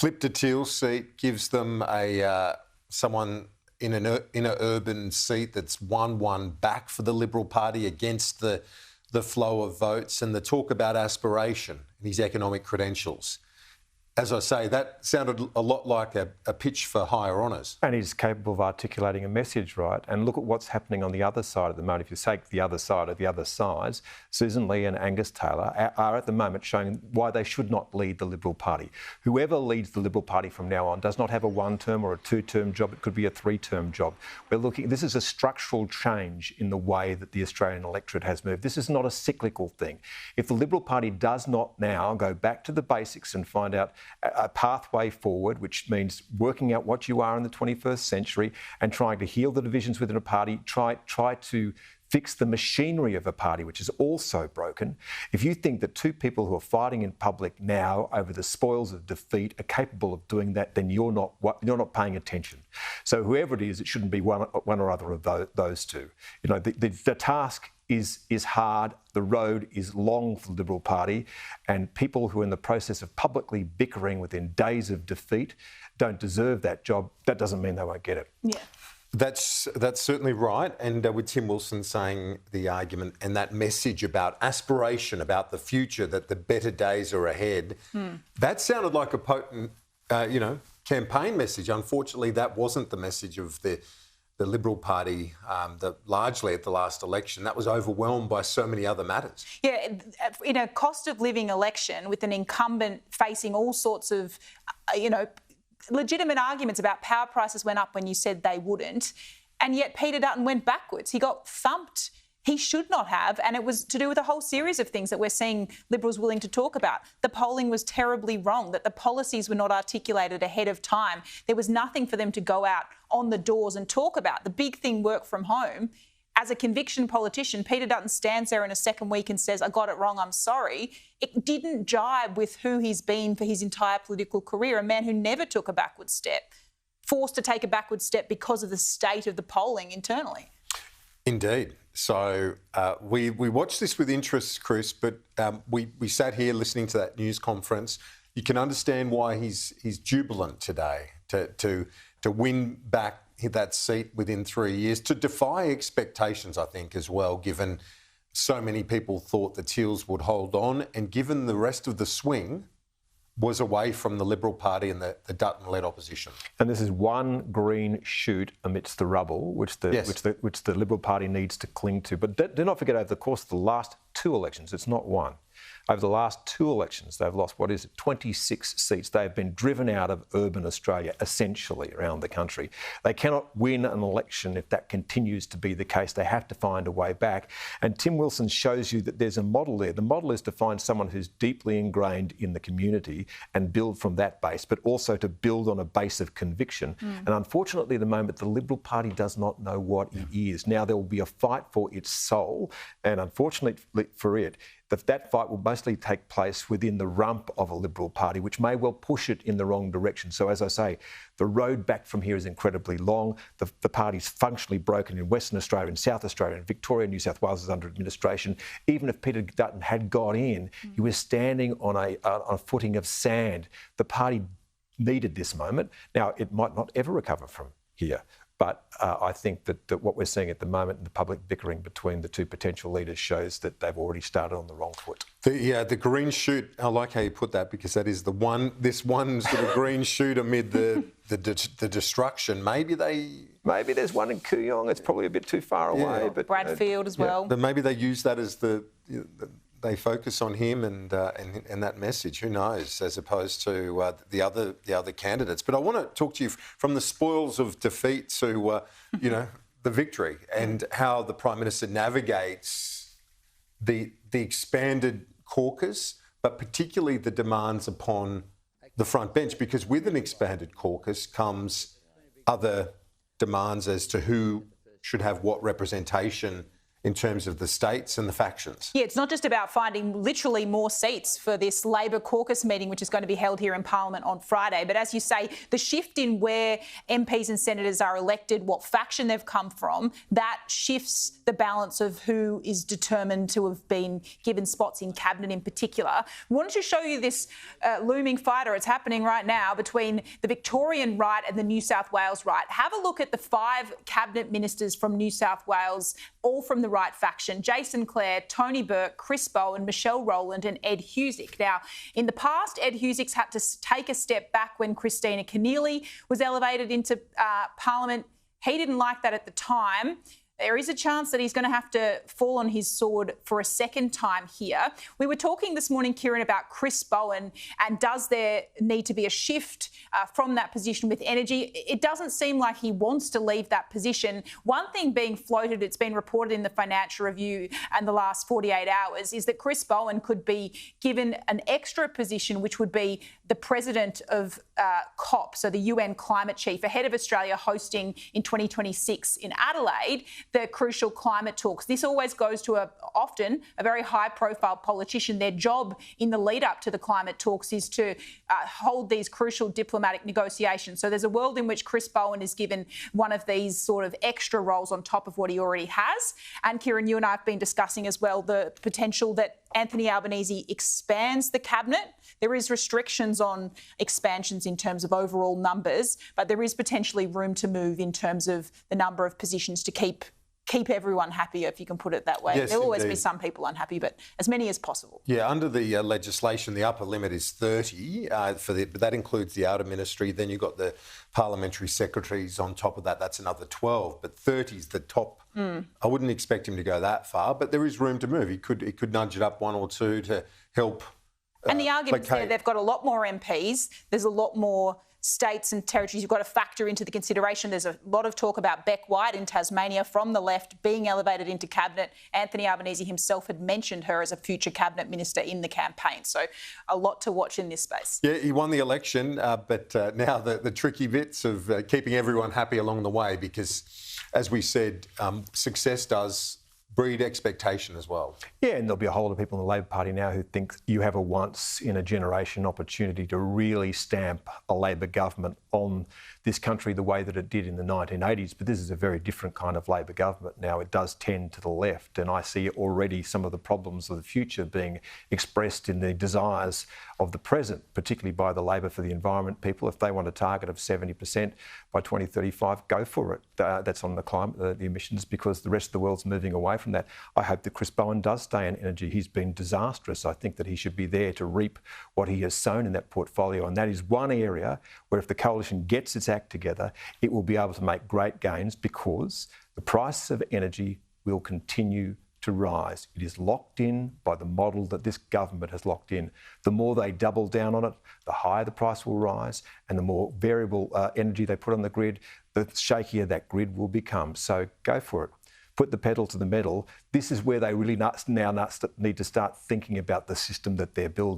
flipped a Teal seat, gives them a someone in an inner urban seat that's 1-1 back for the Liberal Party against the flow of votes, and the talk about aspiration and his economic credentials. As I say, that sounded a lot like a pitch for higher honours. And he's capable of articulating a message, right? And look at what's happening on the other side at the moment. If you take the other side of the other sides, Susan Lee and Angus Taylor are at the moment showing why they should not lead the Liberal Party. Whoever leads the Liberal Party from now on does not have a one-term or a two-term job. It could be a three-term job. This is a structural change in the way that the Australian electorate has moved. This is not a cyclical thing. If the Liberal Party does not now go back to the basics and find out a pathway forward, which means working out what you are in the 21st century and trying to heal the divisions within a party, try to fix the machinery of a party, which is also broken. If you think that two people who are fighting in public now over the spoils of defeat are capable of doing that, then you're not paying attention. So whoever it is, it shouldn't be one or other of those two. You know, the task is hard, the road is long for the Liberal Party, and people who are in the process of publicly bickering within days of defeat don't deserve that job. That doesn't mean they won't get it. Yeah. That's certainly right. And with Tim Wilson saying the argument and that message about aspiration, about the future, that the better days are ahead, that sounded like a potent, campaign message. Unfortunately, that wasn't the message of the Liberal Party, largely at the last election. That was overwhelmed by so many other matters. Yeah, in a cost of living election with an incumbent facing all sorts of, legitimate arguments about power prices went up when you said they wouldn't, and yet Peter Dutton went backwards. He got thumped. He should not have, and it was to do with a whole series of things that we're seeing Liberals willing to talk about. The polling was terribly wrong, that the policies were not articulated ahead of time. There was nothing for them to go out on the doors and talk about. The big thing, work from home. As a conviction politician, Peter Dutton stands there in a second week and says, I got it wrong, I'm sorry. It didn't jibe with who he's been for his entire political career, a man who never took a backward step, forced to take a backward step because of the state of the polling internally. Indeed. So we watched this with interest, Chris, but we sat here listening to that news conference. You can understand why he's jubilant today to win back that seat within 3 years, to defy expectations, I think, as well, given so many people thought the Teals would hold on, and given the rest of the swing was away from the Liberal Party and the Dutton-led opposition. And this is one green shoot amidst the rubble, which the Liberal Party needs to cling to. But do not forget, over the course of the last two elections, it's not one. Over the last two elections, they've lost, 26 seats. They have been driven out of urban Australia, essentially, around the country. They cannot win an election if that continues to be the case. They have to find a way back. And Tim Wilson shows you that there's a model there. The model is to find someone who's deeply ingrained in the community and build from that base, but also to build on a base of conviction. And unfortunately, at the moment, the Liberal Party does not know what it is. Now, there will be a fight for its soul, and unfortunately for it, that fight will mostly take place within the rump of a Liberal Party, which may well push it in the wrong direction. So, as I say, the road back from here is incredibly long. The party's functionally broken in Western Australia and South Australia, and Victoria and New South Wales is under administration. Even if Peter Dutton had got in, he was standing on a footing of sand. The party needed this moment. Now, it might not ever recover from here. But I think that what we're seeing at the moment in the public bickering between the two potential leaders shows that they've already started on the wrong foot. The green shoot, I like how you put that, because that is this one sort of green shoot amid the destruction. Maybe there's one in Kooyong. It's probably a bit too far away. But Bradfield as well. But maybe they use that as they focus on him and that message. Who knows? As opposed to the other candidates. But I want to talk to you from the spoils of defeat to the victory, and how the Prime Minister navigates the expanded caucus, but particularly the demands upon the front bench. Because with an expanded caucus comes other demands as to who should have what representation in terms of the states and the factions. Yeah, it's not just about finding literally more seats for this Labor caucus meeting, which is going to be held here in Parliament on Friday. But as you say, the shift in where MPs and senators are elected, what faction they've come from, that shifts the balance of who is determined to have been given spots in cabinet in particular. We wanted to show you this looming fighter. It's happening right now between the Victorian right and the New South Wales right. Have a look at the 5 cabinet ministers from New South Wales, all from the right faction: Jason Clare, Tony Burke, Chris Bowen, Michelle Rowland and Ed Husic. Now, in the past, Ed Husic's had to take a step back when Christina Keneally was elevated into Parliament. He didn't like that at the time. There is a chance that he's going to have to fall on his sword for a second time here. We were talking this morning, Kieran, about Chris Bowen and does there need to be a shift from that position with energy? It doesn't seem like he wants to leave that position. One thing being floated, it's been reported in the Financial Review and the last 48 hours, is that Chris Bowen could be given an extra position, which would be the president of COP, so the UN climate chief, ahead of Australia hosting in 2026 in Adelaide the crucial climate talks. This always goes to often a very high-profile politician. Their job in the lead-up to the climate talks is to hold these crucial diplomatic negotiations. So there's a world in which Chris Bowen is given one of these sort of extra roles on top of what he already has. And Kieran, you and I have been discussing as well the potential that Anthony Albanese expands the cabinet. There is restrictions on expansions in terms of overall numbers, but there is potentially room to move in terms of the number of positions to keep everyone happy, if you can put it that way. Yes, there'll always indeed. be some people unhappy, but as many as possible. Yeah, under the legislation, the upper limit is 30 but that includes the outer ministry. Then you've got the parliamentary secretaries on top of that. That's another 12, but 30 is the top. I wouldn't expect him to go that far, but there is room to move. He could nudge it up 1 or 2 to help. And the argument's there, they've got a lot more MPs. There's a lot more states and territories you've got to factor into the consideration. There's a lot of talk about Beck White in Tasmania from the left being elevated into cabinet. Anthony Albanese himself had mentioned her as a future cabinet minister in the campaign. So a lot to watch in this space. Yeah, he won the election, but now the tricky bits of keeping everyone happy along the way, because, as we said, success does breed expectation as well. Yeah, and there'll be a whole lot of people in the Labor Party now who think you have a once-in-a-generation opportunity to really stamp a Labor government on this country the way that it did in the 1980s. But this is a very different kind of Labor government now. It does tend to the left, and I see already some of the problems of the future being expressed in the desires of the present, particularly by the Labor for the Environment people. If they want a target of 70% by 2035, go for it. That's on the climate, the emissions, because the rest of the world's moving away from that. I hope that Chris Bowen does stay in energy. He's been disastrous. I think that he should be there to reap what he has sown in that portfolio, and that is one area where if the coalition gets its act together, it will be able to make great gains, because the price of energy will continue to rise. It is locked in by the model that this government has locked in. The more they double down on it, the higher the price will rise, and the more variable energy they put on the grid, the shakier that grid will become. So go for it. Put the pedal to the metal. This is where they really now need to start thinking about the system that they're building.